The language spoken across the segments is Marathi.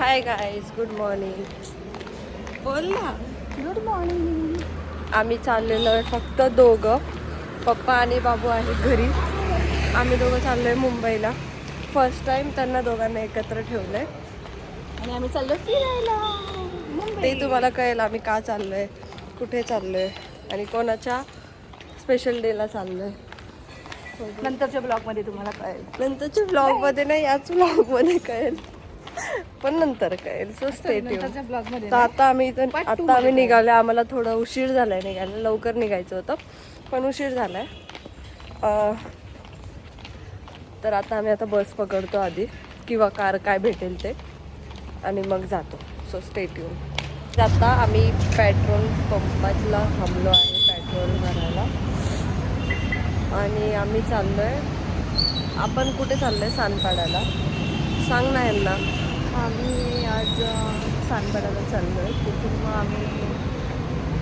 Hi guys, good morning. बोल ना. Good morning. आम्ही चाललेलो आहे फक्त दोघं. पप्पा आणि बाबू आहे घरी. आम्ही दोघं चाललो आहे मुंबईला. फर्स्ट टाइम त्यांना दोघांना एकत्र ठेवलं आहे आणि आम्ही चाललो फिरायला. ते तुम्हाला कळेल आम्ही का चाललो आहे, कुठे चाललो आहे आणि कोणाच्या स्पेशल डेला चाललो आहे. नंतरच्या ब्लॉगमध्ये तुम्हाला कळेल. नंतरच्या ब्लॉगमध्ये नाही, याच ब्लॉगमध्ये कळेल, पण नंतर कळेल. So stay tune. नंतरच्या ब्लॉगमध्ये तर आता आम्ही इथून Part two आता आम्ही मध्ये निघालो. आम्हाला थोडा उशीर झालाय निघायला. लवकर निघायचं होतं पण उशीर झालाय. तर आता आम्ही आता बस पकडतो आधी किंवा कार, काय भेटेल ते, आणि मग जातो. So stay tune. आता आम्ही पेट्रोल पंपातला थांबलो आहे पेट्रोल भरायला आणि आम्ही चाललो आहे. आपण कुठे चाललो आहे? सानपाड्याला. सांग ना यांना. आम्ही आज सानपाड्याला चाललो आहे. तिथून मग आम्ही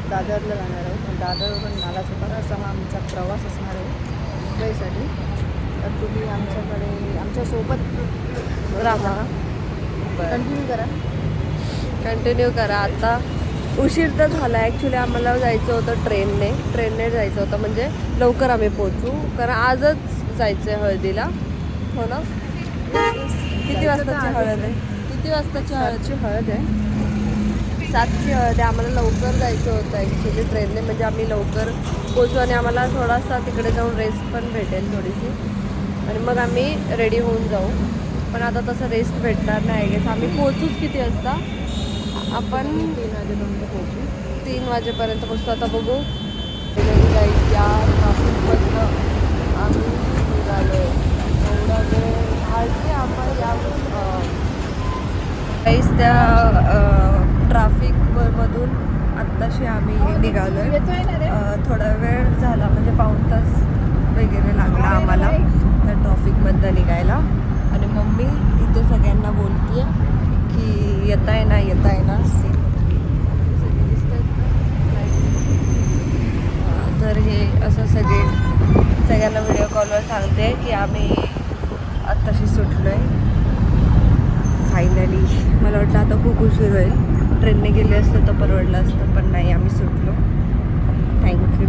दादरला जाणार आहोत. दादरवरून नालासोपारा असा हा आमचा प्रवास असणार आहे मुंबईसाठी. तर तुम्ही आमच्यासोबत राहा. कंटिन्यू करा. कंटिन्यू करा. आता उशीर तर झाला. ॲक्च्युली आम्हाला जायचं होतं ट्रेनने जायचं होतं, म्हणजे लवकर आम्ही पोचू, कारण आजच जायचं आहे हळदीला. हो ना? किती वाजताची हळद आहे? किती वाजताची हळदची हळद आहे? 7ची हळद आहे. आम्हाला लवकर जायचं होतं ॲक्च्युली ट्रेनने, म्हणजे आम्ही लवकर पोचू आणि आम्हाला थोडासा तिकडे जाऊन रेस्ट पण भेटेल थोडीशी, आणि मग आम्ही रेडी होऊन जाऊ. पण आता तसं रेस्ट भेटणार नाही. गेस आम्ही पोचूच किती वाजता? आपण 3 वाजेपर्यंत पोहोचू. 3 वाजेपर्यंत पोचतो. आता बघू. या ट्रॅफिकमधनं आम्ही निघालो. एवढा वेळ हार्डली आम्हाला त्या ट्रॅफिकमधून आत्ताशी आम्ही निघालो आहे. थोडा वेळ झाला, म्हणजे पाऊण तास वगैरे लागला आम्हाला त्या ट्रॅफिकमधनं निघायला. आणि मम्मी इथे सगळ्यांना बोलते की येत आहे ना सगळे दिसतात ना. तर हे असं सगळ्यांना व्हिडिओ कॉलवर सांगते की आम्ही आत्ताशी सुटलो आहे फायनली. मला वाटलं आता खूप उशीर होईल. ट्रेनने गेले असतं तर परवडलं असतं, पण नाही, आम्ही सुटलो. थँक्यू.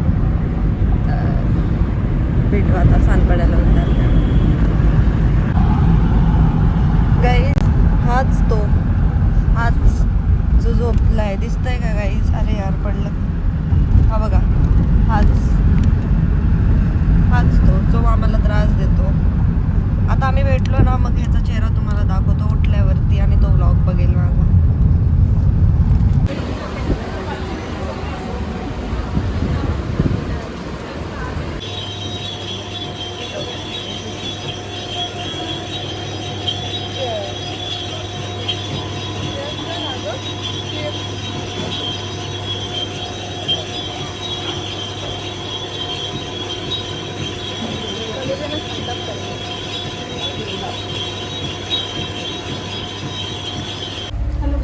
भेटू आता सानपाड्याला उतरल्या. गाईज हाच जो झोपला आहे, दिसतंय का गाईज? अरे यार, पडलं. हा बघा, हाच तो जो आम्हाला त्रास देतो. आता आम्ही भेटलो ना, मग ह्याचा चेहरा तुम्हाला दाखवतो उठल्यावरती, आणि तो व्लॉग बघेल माझा.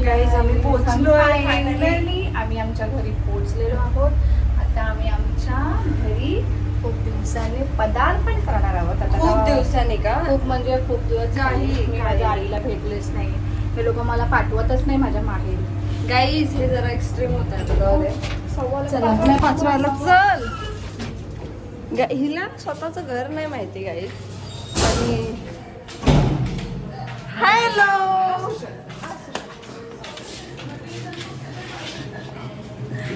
गाईज आम्ही पोहोचलो आहे फायनली. आम्ही आमच्या घरी पोहोचलेलो आहोत. आता आम्ही आमच्या घरी खूप दिवसाने पदार्पण करणार आहोत. आता खूप दिवसांनी का? खूप म्हणजे खूप दिवस झाले मी माझ्या आईला भेटलेच नाही. हे लोक मला पाठवतच नाही माझ्या माहेरी. गाईज हे जरा एक्स्ट्रीम होत आहे. चला 5 वाजला. चल. हिला स्वतःचं घर नाही माहिती गाईज. आणि हॅलो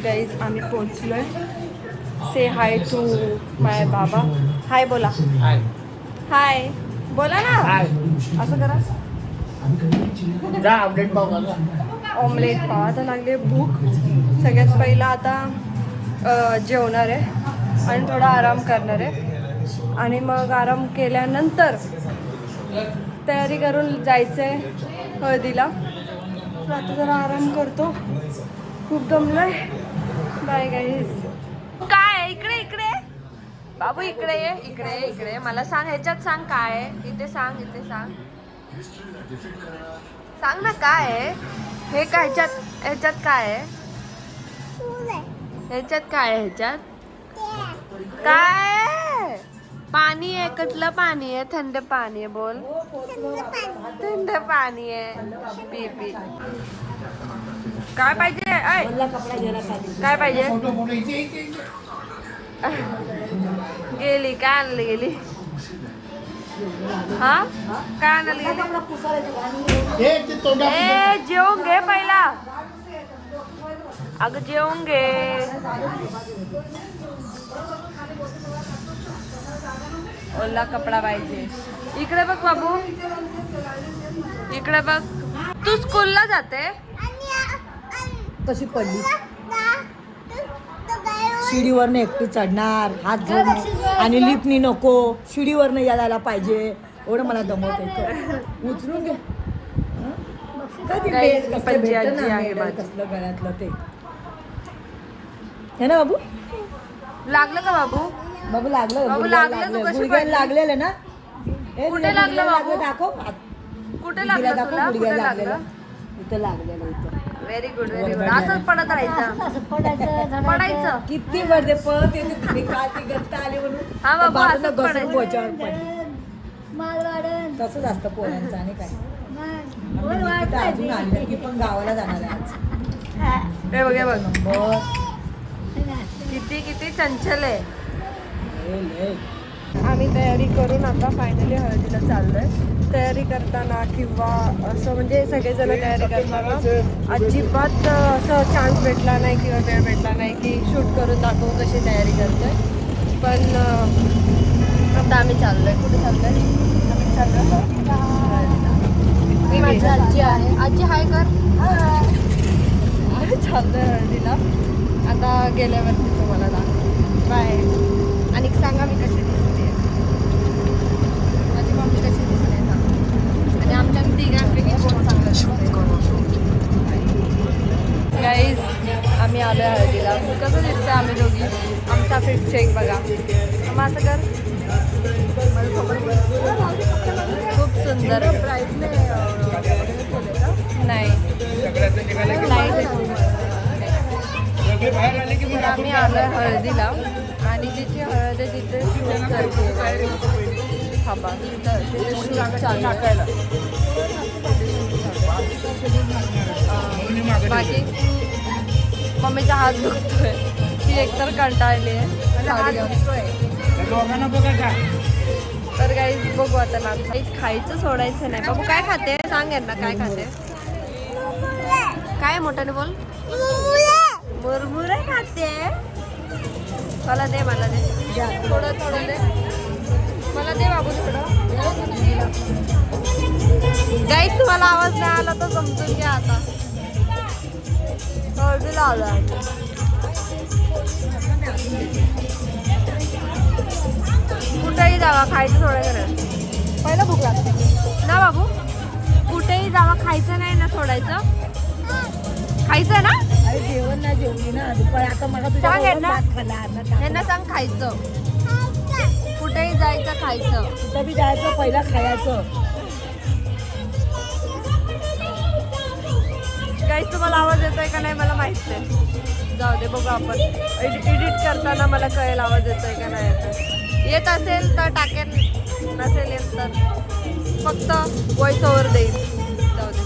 गाईज, आम्ही पोहोचलोय. से हाय टू माय बाबा. हाय बोला. हाय बोला ना. असं करा. ऑमलेट पाव. आता लागले भूक. सगळ्यात पहिला आता जेवणार आहे आणि थोडा आराम करणार आहे, आणि मग आराम केल्यानंतर तयारी करून जायचं आहे हळदीला. तर आता जरा आराम करतो, खूप दमलोय. Bye guys. काय इकडे बाबू, इकडे मला सांग. ह्याच्यात सांग काय आहे. इथे सांग ना काय आहे हे. काय ह्याच्यात काय आहे? ह्याच्यात काय आहे? ह्याच्यात काय आहे? पाणी आहे, कुठलं पाणी आहे? थंड पाणी आहे, बोल. थंड पाणी आहे, पी पी. काय पाहिजे? ऐ, काय पाहिजे? गेली काय आणली गेली? हा काय आणली गेली? ए जेवून घे पहिला. अगं जेवून घे. ओला कपडा पाहिजे. इकडे बघ बाबू, इकडे बघ. तू स्कूलला जाते? कशी पडली शिडीवरनं एकटी चढणार, हात जोडून आणि लिफ्टनी नको, शिडीवरनं यायला पाहिजे. एवढं मला दमवत उचलून घे. कसलं गळ्यातलं ते हे ना बाबू. लागलं का बाबू? बाबू लागलं, बाबू लागलं. तू कशी गुडघ्याला लागलेलं ना. कुठे लागलं बाबू? दाखव. कुठे लागलं तुला? कुठे लागलं? इथं लागलेलं इथं. Very good, very good. असंच पडत राहायचं, पडायचं. किती वर्धे पळत येते तुम्ही. काल ती गत्ता आली म्हणून हा बाबा, बाजूला असंच घसरून पडायचं. बोचावर पडली. तसंच असतं पोरांचं आणि काय. आम्ही अजून आणलं की पण गावाला जाणार आहे आज. हे बघ, हे बघ. नंबर किती चंचल आहे. लय. आम्ही तयारी करून आता फायनली हळदीला चाललोय. तयारी करताना किंवा असं म्हणजे सगळेजण तयारी करताना अजिबात असं चान्स भेटला नाही किंवा वेळ भेटला नाही की शूट करून दाखवू कशी तयारी करतोय. पण आता आम्ही चाललोय. कुठे चाललोय? आम्ही चाललोय माझी आजी आहे. आजी हाय कर. चाललोय हळदीला. आता गेल्यावरती तुम्हाला दाखव. बाय. आणि सांगा मी कशी दिसते, माझी मम्मी कशी दिसते सांगा. आणि आमच्या तिघांपैकी कोण चांगलं दिसते. गाईज आम्ही आलो आहे हळदीला. कसं दिसतं आम्ही दोघी? आमचा फिट चेक बघा. मग असं कर. खूप सुंदर. नाही आम्ही आलोय हळदीला आणि जिथे हळद आहे तिथे शूट करते. थांबा, तिथे शूट चालू आहे. बाकी मम्मीचा हात दुखतोय. ती एकतर कंटाळली आहे. तर काही बघू आता ना. काहीच खायचं सोडायचं नाही. बाबू काय खाते? सांग यांना काय खाते. काय मोठ्याने बोल. मुरमुरे खाते. मला दे, मला दे. थोडं थोडं दे मला. दे बाबू थोडं. गाईस तुम्हाला आवाज नाही आला तर समजून घ्या. आता हळदीला आलो आहे. कुठेही जावा खायचं थोडं करायचं. पहिलं भूक लागते ना बाबू. कुठेही जावा खायचं नाही ना सोडायचं. खायचं ना. अरे जेवण ना जेवली ना दुपारी. आता मला सांग यांना. तुझ्या यांना सांग खायचं. कुठेही जायचं खायचं. कुठं बी जायचं पहिला खायचं. काहीच तुम्हाला आवाज येतोय का नाही मला माहित नाही. जाऊ दे बघू आपण. एडिट करताना मला कळेल आवाज येतोय का नाही येतोय. येत असेल तर टाकेल, नसेल येत तर फक्त व्हॉइस ओव्हर देईल. जाऊ दे.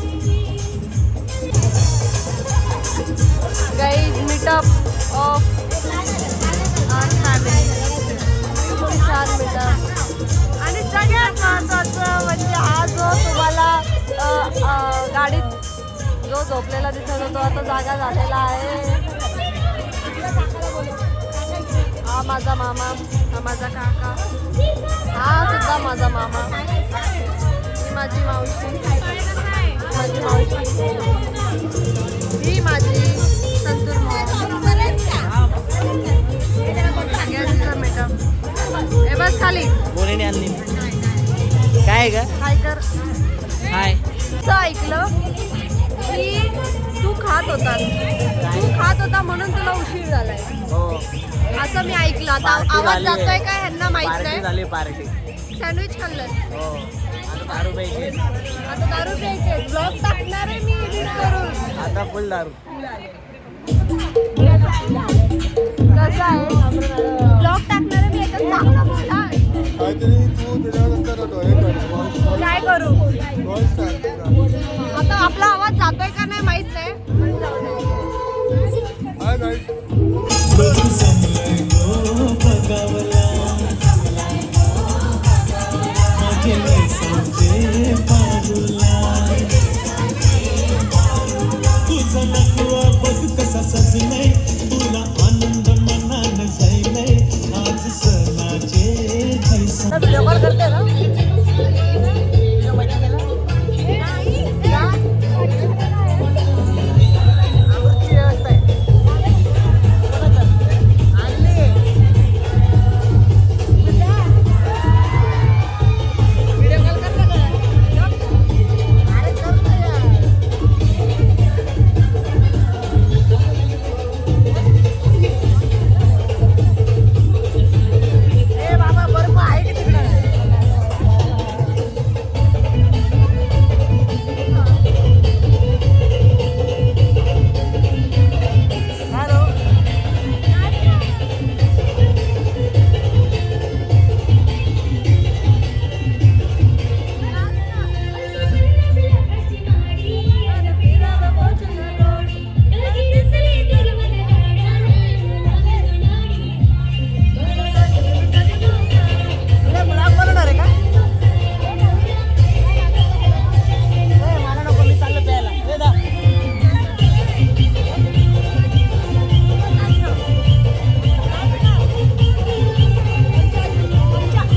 Guys meetup of our family. खूप छान मीटअप. आणि सगळ्यात महत्त्वाचं म्हणजे हा जो तुम्हाला गाडीत जो झोपलेला दिसत होतो आता जागा झालेला आहे. हा माझा मामा, हा माझा काका, हा सुद्धा माझा मामा, ही माझी मावशी, माझी मावशी, ही माझी संतूर सगळ्यांचा मॅडम. हे बस खाली बोरीने आणली. काय ग? हाय कर. हाय. असं ऐकलं की तू खात होता म्हणून तुला उशीर झालाय. हो. असं मी ऐकलं. आता आवाज जातोय काय ह्यांना माहित पार्टी नाही. झाली पार्टी. सँडविच खाल्लं. हो. आता दारू प्यायची. आता दारू प्यायचे. ब्लॉग टाकणार आहे मी एडिट करून. आता फुल दारू. कसं आहे ब्लॉग टाकणार आहे मी. एकच चांगला मोठा काहीतरी तू त्याच्यानंतर हे कर काय करू व्हॉइस टाक आता आपला आवाज जातोय का नाही माहित नाही पण जाऊ दे. हाय गाईस व्हिडिओ कॉल करते ना व्हिडिओ मजा केला आमची व्यवस्था आहे व्हिडिओ कॉल करता का अरे करतो यार ए बाबा बर्फ आहे की तिकडं हॅलो ब्लॉग बनवणार आहे का मला नको मी चाललो प्यायला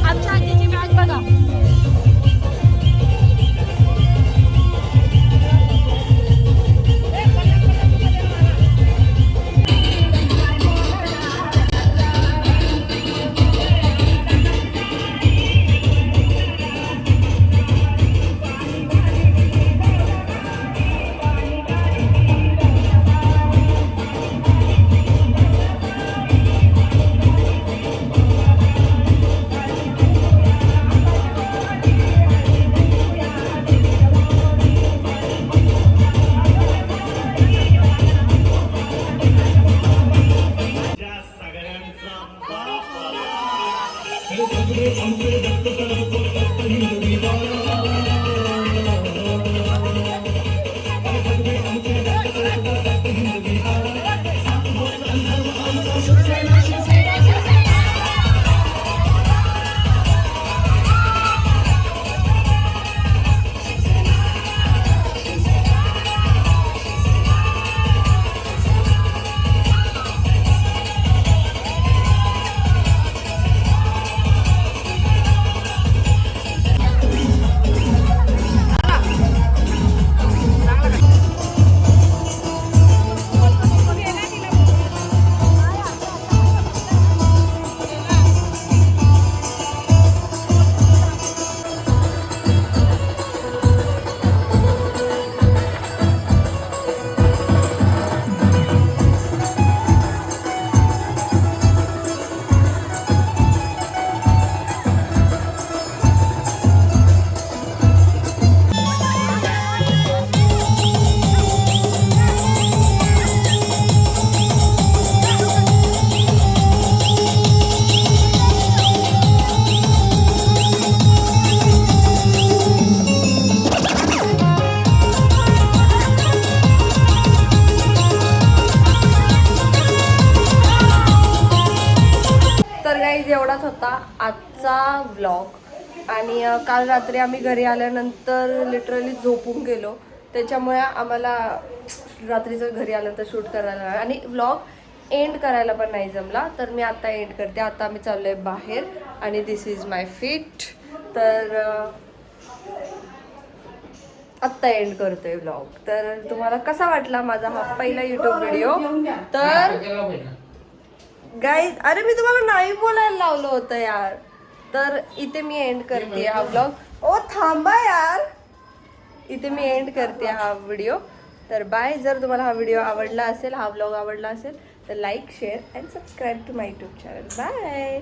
आमच्या आजीची मॅच बघा एवढाच होता आजचा व्लॉग आणि काल रात्री आम्ही घरी आल्यानंतर लिटरली झोपून गेलो त्याच्यामुळे आम्हाला रात्रीचं घरी आल्यानंतर शूट करायला आणि व्लॉग एंड करायला पण नाही जमला तर मी आता एंड करते. आता आम्ही चाललोय बाहेर आणि दिस इज माय फिट. तर आत्ता एंड करतोय व्लॉग. तर तुम्हाला कसा वाटला माझा हा पहिला यूट्यूब व्हिडिओ. तर गाईज अरे मी तुम्हाला नाही बोलायला लावलं होतं यार. तर इथे मी एंड करते हा व्लॉग. ओ थांबा यार. इथे मी एंड करते हा व्हिडिओ. तर बाय. जर तुम्हाला हा व्हिडिओ आवडला असेल, हा व्लॉग आवडला असेल तर like share and subscribe to my YouTube channel. Bye.